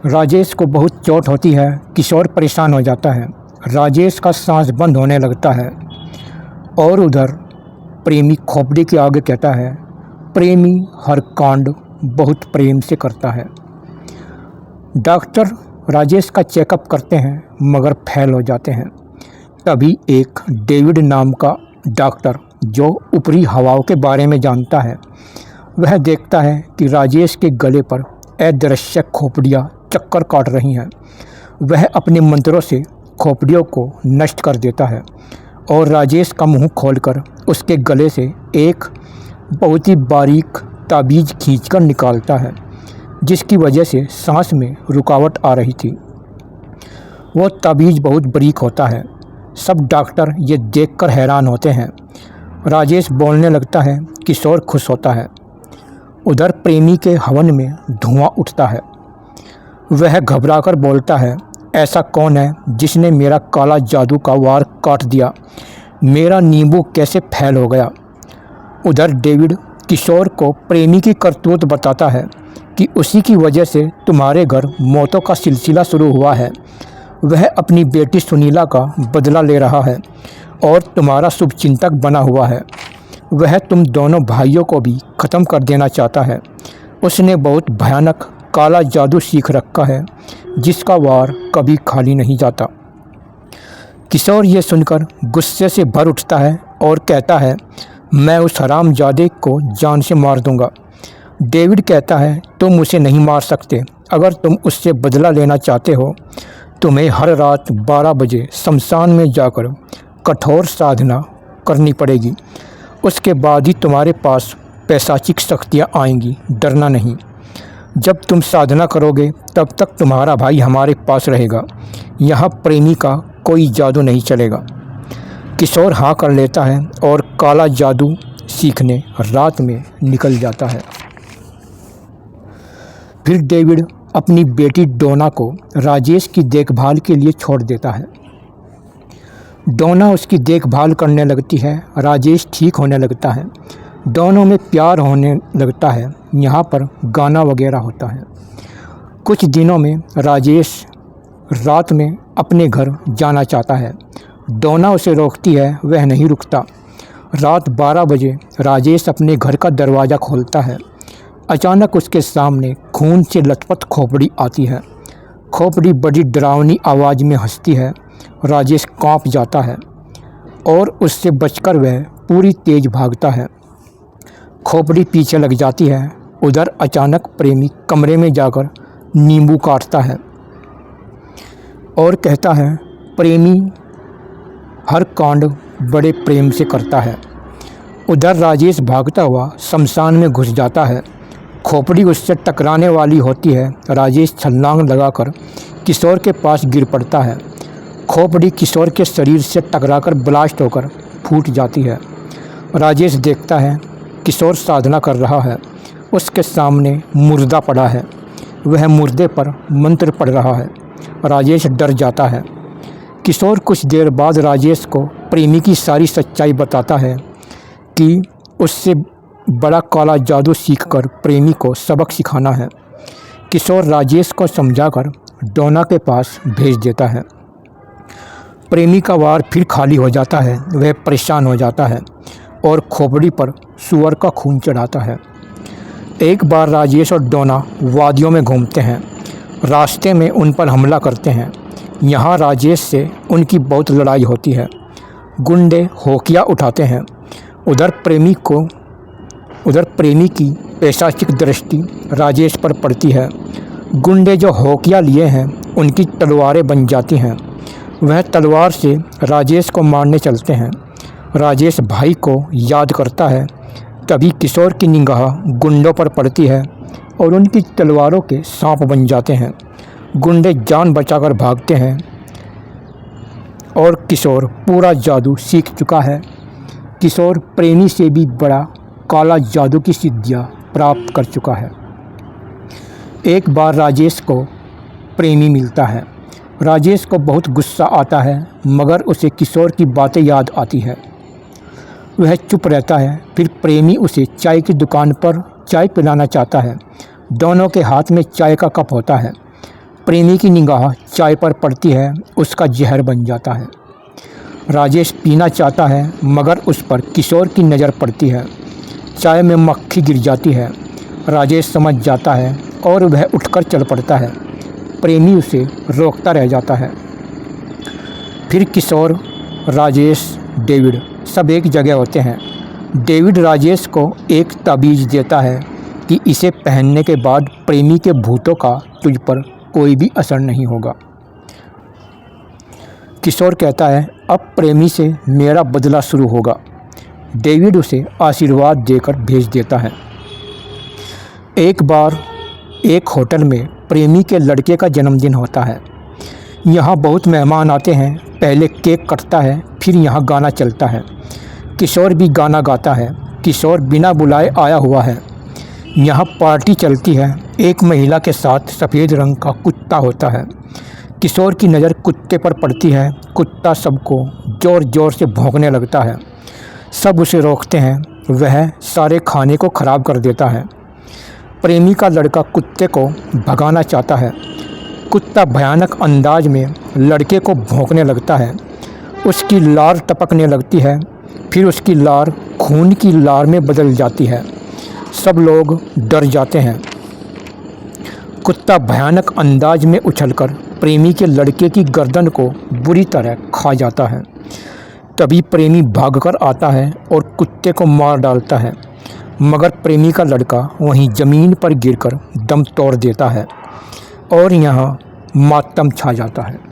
राजेश को बहुत चोट होती है। किशोर परेशान हो जाता है। राजेश का सांस बंद होने लगता है और उधर प्रेमी खोपड़ी के आगे कहता है, प्रेमी हर कांड बहुत प्रेम से करता है। डॉक्टर राजेश का चेकअप करते हैं मगर फेल हो जाते हैं। तभी एक डेविड नाम का डॉक्टर जो ऊपरी हवाओं के बारे में जानता है, वह देखता है कि राजेश के गले पर अदृश्य खोपड़ियाँ चक्कर काट रही हैं। वह अपने मंत्रों से खोपड़ियों को नष्ट कर देता है और राजेश का मुंह खोलकर उसके गले से एक बहुत ही बारीक ताबीज़ खींचकर निकालता है, जिसकी वजह से सांस में रुकावट आ रही थी। वो ताबीज़ बहुत बारीक होता है। सब डॉक्टर ये देखकर हैरान होते हैं। राजेश बोलने लगता है। किशोर खुश होता है। उधर प्रेमी के हवन में धुआं उठता है। वह घबराकर बोलता है, ऐसा कौन है जिसने मेरा काला जादू का वार काट दिया? मेरा नींबू कैसे फैल हो गया? उधर डेविड किशोर को प्रेमी की करतूत बताता है कि उसी की वजह से तुम्हारे घर मौतों का सिलसिला शुरू हुआ है। वह अपनी बेटी सुनीला का बदला ले रहा है और तुम्हारा शुभचिंतक बना हुआ है। वह तुम दोनों भाइयों को भी ख़त्म कर देना चाहता है। उसने बहुत भयानक काला जादू सीख रखा है जिसका वार कभी खाली नहीं जाता। किशोर ये सुनकर गुस्से से भर उठता है और कहता है, मैं उस हरामजादे को जान से मार दूंगा। डेविड कहता है, तुम उसे नहीं मार सकते। अगर तुम उससे बदला लेना चाहते हो तुम्हें हर रात 12 बजे शमशान में जाकर कठोर साधना करनी पड़ेगी। उसके बाद ही तुम्हारे पास पैशाचिक शक्तियाँ आएंगी। डरना नहीं। जब तुम साधना करोगे तब तक तुम्हारा भाई हमारे पास रहेगा। यहाँ प्रेमी का कोई जादू नहीं चलेगा। किशोर हाँ कर लेता है और काला जादू सीखने रात में निकल जाता है। फिर डेविड अपनी बेटी डोना को राजेश की देखभाल के लिए छोड़ देता है। डोना उसकी देखभाल करने लगती है। राजेश ठीक होने लगता है। दोनों में प्यार होने लगता है। यहाँ पर गाना वगैरह होता है। कुछ दिनों में राजेश रात में अपने घर जाना चाहता है। डोना उसे रोकती है। वह नहीं रुकता। रात 12 बजे राजेश अपने घर का दरवाज़ा खोलता है। अचानक उसके सामने खून से लथपथ खोपड़ी आती है। खोपड़ी बड़ी डरावनी आवाज़ में हंसती है। राजेश कांप जाता है और उससे बचकर वह पूरी तेज भागता है। खोपड़ी पीछे लग जाती है। उधर अचानक प्रेमी कमरे में जाकर नींबू काटता है और कहता है, प्रेमी हर कांड बड़े प्रेम से करता है। उधर राजेश भागता हुआ शमशान में घुस जाता है। खोपड़ी उससे टकराने वाली होती है। राजेश छलांग लगाकर किशोर के पास गिर पड़ता है। खोपड़ी किशोर के शरीर से टकराकर ब्लास्ट होकर फूट जाती है। राजेश देखता है किशोर साधना कर रहा है। उसके सामने मुर्दा पड़ा है। वह मुर्दे पर मंत्र पढ़ रहा है। राजेश डर जाता है। किशोर कुछ देर बाद राजेश को प्रेमी की सारी सच्चाई बताता है कि उससे बड़ा काला जादू सीखकर प्रेमी को सबक सिखाना है। किशोर राजेश को समझाकर डोना के पास भेज देता है। प्रेमी का वार फिर खाली हो जाता है। वह परेशान हो जाता है और खोपड़ी पर सुअर का खून चढ़ाता है। एक बार राजेश और डोना वादियों में घूमते हैं। रास्ते में उन पर हमला करते हैं। यहाँ राजेश से उनकी बहुत लड़ाई होती है। गुंडे होकिया उठाते हैं। उधर प्रेमी की पैशाचिक दृष्टि राजेश पर पड़ती है। गुंडे जो होकिया लिए हैं उनकी तलवारें बन जाती हैं। वह तलवार से राजेश को मारने चलते हैं। राजेश भाई को याद करता है। तभी किशोर की निगाह गुंडों पर पड़ती है और उनकी तलवारों के सांप बन जाते हैं। गुंडे जान बचाकर भागते हैं और किशोर पूरा जादू सीख चुका है। किशोर प्रेमी से भी बड़ा काला जादू की सिद्धियाँ प्राप्त कर चुका है। एक बार राजेश को प्रेमी मिलता है। राजेश को बहुत गुस्सा आता है मगर उसे किशोर की बातें याद आती है। वह चुप रहता है। फिर प्रेमी उसे चाय की दुकान पर चाय पिलाना चाहता है। दोनों के हाथ में चाय का कप होता है। प्रेमी की निगाह चाय पर पड़ती है, उसका जहर बन जाता है। राजेश पीना चाहता है मगर उस पर किशोर की नज़र पड़ती है। चाय में मक्खी गिर जाती है। राजेश समझ जाता है और वह उठकर चल पड़ता है। प्रेमी उसे रोकता रह जाता है। फिर किशोर, राजेश, डेविड सब एक जगह होते हैं। डेविड राजेश को एक ताबीज़ देता है कि इसे पहनने के बाद प्रेमी के भूतों का तुझ पर कोई भी असर नहीं होगा। किशोर कहता है अब प्रेमी से मेरा बदला शुरू होगा। डेविड उसे आशीर्वाद देकर भेज देता है। एक बार एक होटल में प्रेमी के लड़के का जन्मदिन होता है। यहाँ बहुत मेहमान आते हैं। पहले केक कटता है, फिर यहाँ गाना चलता है। किशोर भी गाना गाता है। किशोर बिना बुलाए आया हुआ है। यहाँ पार्टी चलती है। एक महिला के साथ सफ़ेद रंग का कुत्ता होता है। किशोर की नज़र कुत्ते पर पड़ती है। कुत्ता सबको ज़ोर ज़ोर से भौंकने लगता है। सब उसे रोकते हैं। वह सारे खाने को ख़राब कर देता है। प्रेमी का लड़का कुत्ते को भगाना चाहता है। कुत्ता भयानक अंदाज में लड़के को भौंकने लगता है। उसकी लार टपकने लगती है, फिर उसकी लार खून की लार में बदल जाती है। सब लोग डर जाते हैं। कुत्ता भयानक अंदाज में उछलकर प्रेमी के लड़के की गर्दन को बुरी तरह खा जाता है। तभी प्रेमी भागकर आता है और कुत्ते को मार डालता है, मगर प्रेमी का लड़का वहीं ज़मीन पर गिरकर दम तोड़ देता है और यहाँ मातम छा जाता है।